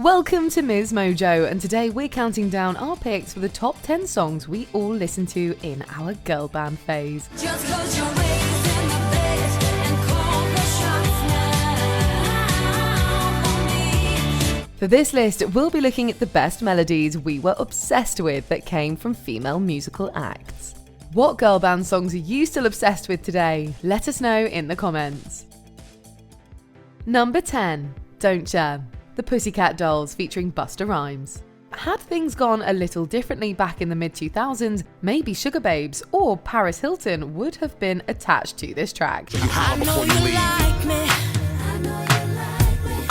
Welcome to MsMojo, and today we're counting down our picks for the top 10 songs we all listen to in our girl band phase. Just 'cause you're raising the bed and call the shots now for me. For this list, we'll be looking at the best melodies we were obsessed with that came from female musical acts. What girl band songs are you still obsessed with today? Let us know in the comments. Number 10, Don't Ya? The Pussycat Dolls featuring Busta Rhymes. Had things gone a little differently back in the mid-2000s, maybe Sugar Babes or Paris Hilton would have been attached to this track. I know you like me. I know you like me.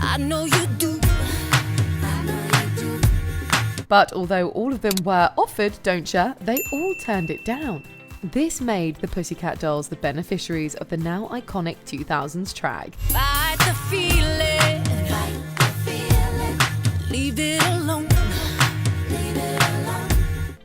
I know you do. I know you do. But although all of them were offered Don't Ya, they all turned it down. This made the Pussycat Dolls the beneficiaries of the now iconic 2000s track. Fight the feeling. Fight the feeling. Leave it alone. Leave it alone.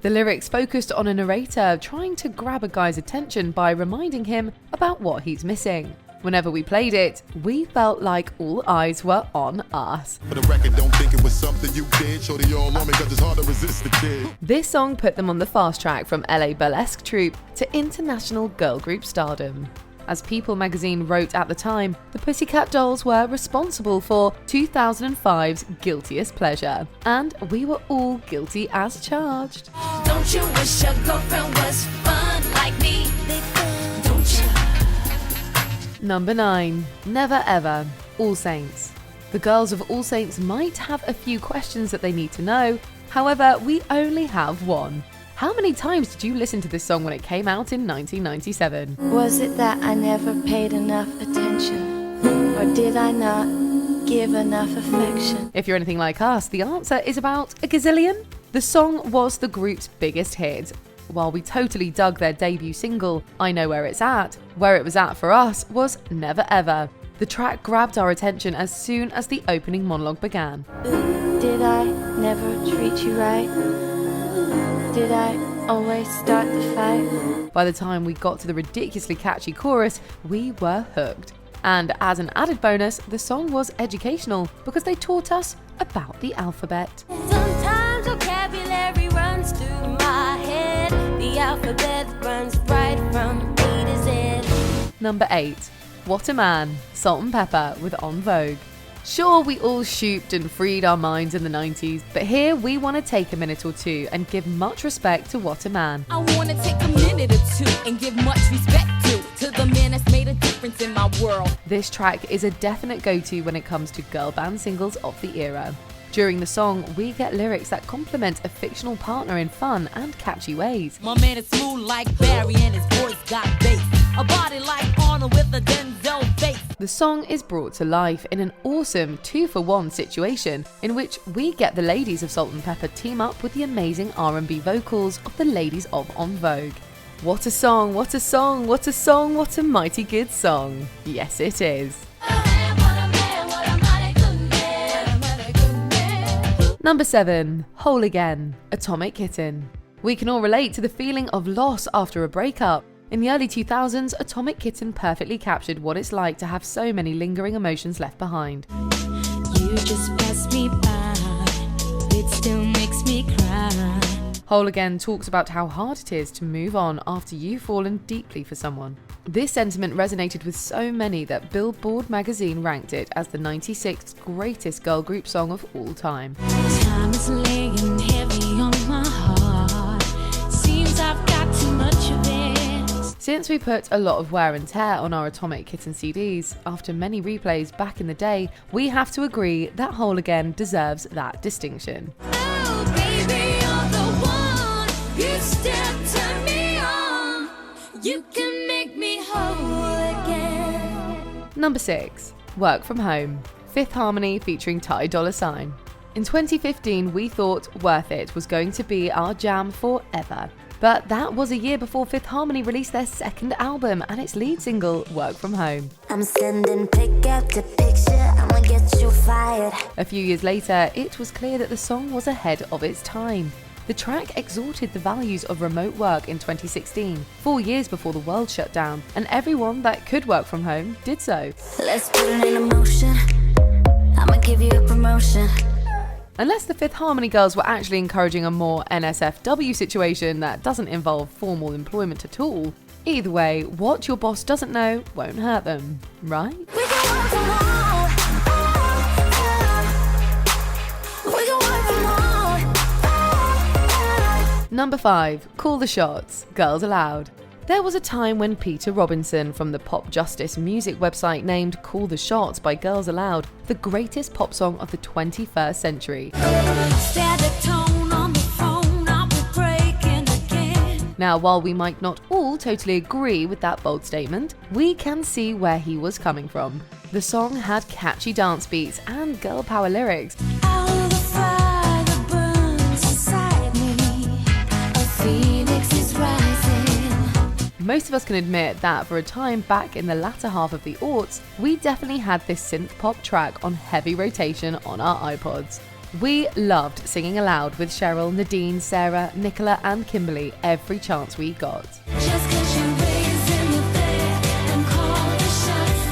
The lyrics focused on a narrator trying to grab a guy's attention by reminding him about what he's missing. Whenever we played it, we felt like all eyes were on us. For the record, don't think it was something you did. Shorty all on me 'cause it's hard to resist the kid. This song put them on the fast track from LA burlesque troupe to international girl group stardom. As People magazine wrote at the time, the Pussycat Dolls were responsible for 2005's Guilty as Pleasure, and we were all guilty as charged. Don't you wish your girlfriend was fun like me? Don't you? Number 9, Never Ever, All Saints. The girls of All Saints might have a few questions that they need to know, however, we only have one. How many times did you listen to this song when it came out in 1997? Was it that I never paid enough attention? Or did I not give enough affection? If you're anything like us, the answer is about a gazillion. The song was the group's biggest hit. While we totally dug their debut single, I Know Where It's At, where it was at for us was Never Ever. The track grabbed our attention as soon as the opening monologue began. Did I never treat you right? Did I always start the fight? By the time we got to the ridiculously catchy chorus, we were hooked. And as an added bonus, the song was educational because they taught us about the alphabet. Sometimes vocabulary runs through my head. The alphabet runs right from A to Z. Number 8, What a Man, Salt-n-Pepa with En Vogue. Sure, we all shooped and freed our minds in the 90s, but here we want to take a minute or two and give much respect to What a Man. I wanna take a minute or two and give much respect to the man that's made a difference in my world. This track is a definite go-to when it comes to girl band singles of the era. During the song, we get lyrics that complement a fictional partner in fun and catchy ways. My man is smooth like Barry and his voice got bass. A body like Arnold with a Denzel face. The song is brought to life in an awesome 2-for-1 situation in which we get the ladies of Salt-n-Pepa team up with the amazing R&B vocals of the ladies of En Vogue. What a song, what a song, what a song, what a mighty good song. Yes, it is. Number 7, Whole Again, Atomic Kitten. We can all relate to the feeling of loss after a breakup. In the early 2000s, Atomic Kitten perfectly captured what it's like to have so many lingering emotions left behind. You just passed me by. It still makes me cry. Whole Again talks about how hard it is to move on after you've fallen deeply for someone. This sentiment resonated with so many that Billboard magazine ranked it as the 96th greatest girl group song of all time. Time is laying heavy on my heart. Seems I've got too much of it. Since we put a lot of wear and tear on our Atomic Kitten CDs, after many replays back in the day, we have to agree that Whole Again deserves that distinction. Oh, baby, you're the one. You still turn me on. You can make me whole again. Number 6, Work From Home, Fifth Harmony featuring Ty Dolla $ign. In 2015, we thought Worth It was going to be our jam forever. But that was a year before Fifth Harmony released their second album and its lead single, Work From Home. I'm sending pick after picture, I'ma get you fired. A few years later, it was clear that the song was ahead of its time. The track exalted the values of remote work in 2016, 4 years before the world shut down, and everyone that could work from home did so. Let's put it in motion, I'ma give you a promotion. Unless the Fifth Harmony girls were actually encouraging a more NSFW situation that doesn't involve formal employment at all. Either way, what your boss doesn't know won't hurt them, right? We can work from home. We can work from home. Number 5. Call the Shots, Girls Aloud. There was a time when Peter Robinson from the Pop Justice music website named Call the Shots by Girls Aloud the greatest pop song of the 21st century. Static tone on the phone, I'll be breaking again. Now, while we might not all totally agree with that bold statement, we can see where he was coming from. The song had catchy dance beats and girl power lyrics. Out of the fire that burns inside me, a phoenix is rising. Most of us can admit that for a time back in the latter half of the aughts, we definitely had this synth pop track on heavy rotation on our iPods. We loved singing aloud with Cheryl, Nadine, Sarah, Nicola and Kimberly every chance we got. Just 'cause you're raising the bed and call the shots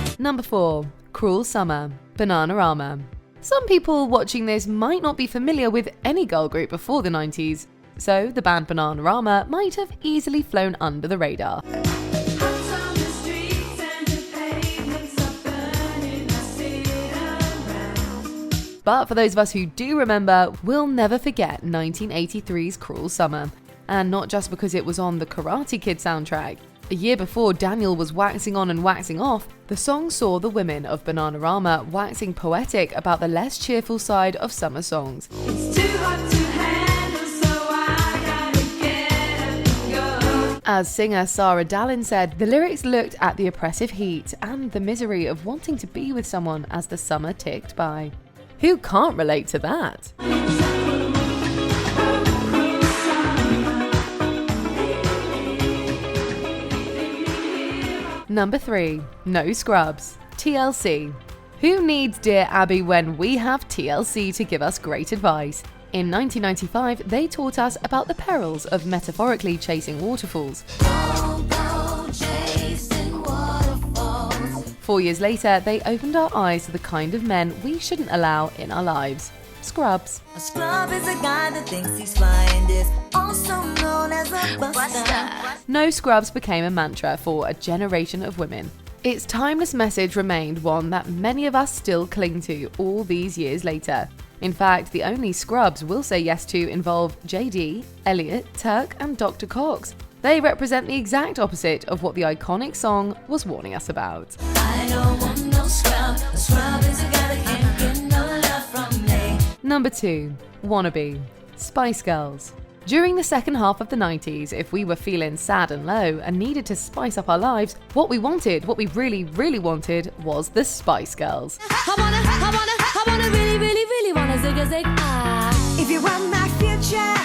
now. Number 4. Cruel Summer, Bananarama. Some people watching this might not be familiar with any girl group before the 90s, so the band Bananarama might have easily flown under the radar. But for those of us who do remember, we'll never forget 1983's Cruel Summer. And not just because it was on the Karate Kid soundtrack. A year before Daniel was waxing on and waxing off, the song saw the women of Bananarama waxing poetic about the less cheerful side of summer songs. It's too hot to handle, so I gotta get up and go. As singer Sarah Dallin said, the lyrics looked at the oppressive heat and the misery of wanting to be with someone as the summer ticked by. Who can't relate to that? Number 3. No Scrubs, TLC. Who needs Dear Abby when we have TLC to give us great advice? In 1995, they taught us about the perils of metaphorically chasing waterfalls. Don't go chasing waterfalls. 4 years later, they opened our eyes to the kind of men we shouldn't allow in our lives. Scrubs. A scrub is a guy that thinks he's flying, is also known as a buster. No Scrubs became a mantra for a generation of women. Its timeless message remained one that many of us still cling to all these years later. In fact, the only Scrubs we'll say yes to involve JD, Elliot, Turk and Dr. Cox. They represent the exact opposite of what the iconic song was warning us about. I don't want no scrub. A scrub is a guy that can't get no love from me. Number 2. Wannabe, Spice Girls. During the second half of the 90s, if we were feeling sad and low and needed to spice up our lives, what we really, really wanted was the Spice Girls. I wanna really wanna zig a zig. If you want my future,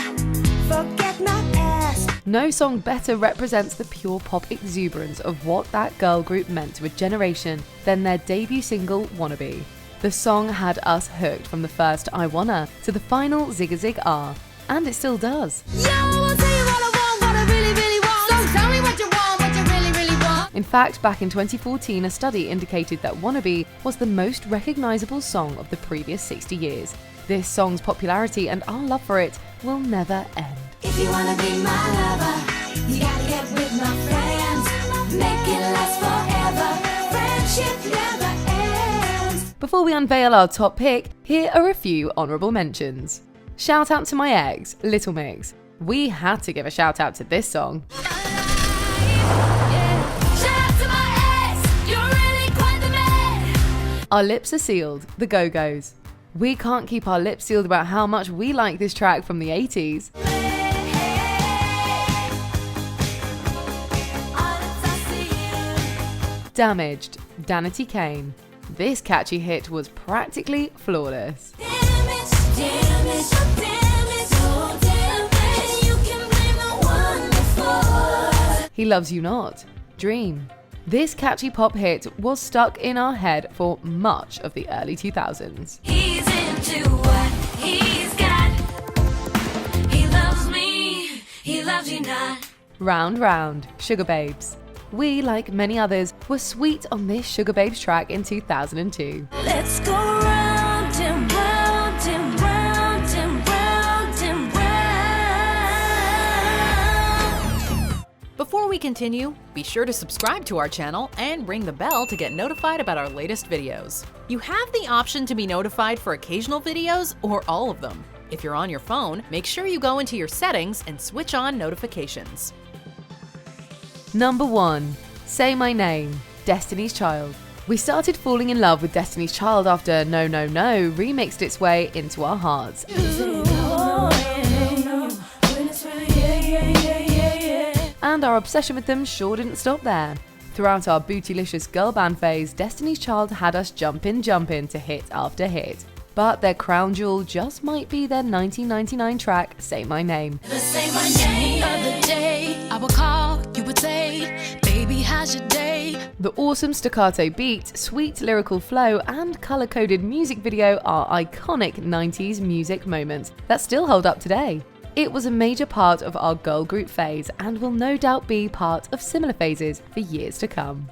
forget my past. No song better represents the pure pop exuberance of what that girl group meant to a generation than their debut single, Wannabe. The song had us hooked from the first I Wanna to the final Zig a Zig R, and it still does. Yeah, I will tell you what I want, what I really want. So tell me what you want, what you really want. In fact, back in 2014, a study indicated that Wannabe was the most recognizable song of the previous 60 years. This song's popularity and our love for it will never end. If you wanna be my lover, you gotta get with my friends. Make it last forever. Friendship never ends. Before we unveil our top pick, here are a few honourable mentions. Shout out to my ex, Little Mix. We had to give a shout out to this song. Shout out to my ex, you're really quite the man. Our Lips Are Sealed, The Go-Go's. We can't keep our lips sealed about how much we like this track from the 80s. Damaged, Danity Kane. This catchy hit was practically flawless. He Loves You Not, Dream. This catchy pop hit was stuck in our head for much of the early 2000s. He's into what he's got. He loves me, he loves you not. Round Round, Sugar Babes. we, like many others, were sweet on this Sugar Babes track in 2002. Let's go round and round and round and round and round. Before we continue, be sure to subscribe to our channel and ring the bell to get notified about our latest videos. You have the option to be notified for occasional videos or all of them. If you're on your phone, make sure you go into your settings and switch on notifications. Number 1. Say My Name, Destiny's Child. We started falling in love with Destiny's Child after No No No remixed its way into our hearts. And our obsession with them sure didn't stop there. Throughout our bootylicious girl band phase, Destiny's Child had us jumpin' to hit after hit. But their crown jewel just might be their 1999 track, Say My Name. Say my name. The other day, I would call, you would say, baby, how's your day? The awesome staccato beat, sweet lyrical flow, and colour-coded music video are iconic 90s music moments that still hold up today. It was a major part of our girl group phase and will no doubt be part of similar phases for years to come.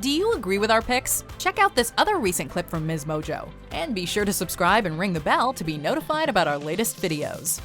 Do you agree with our picks? Check out this other recent clip from MsMojo. And be sure to subscribe and ring the bell to be notified about our latest videos.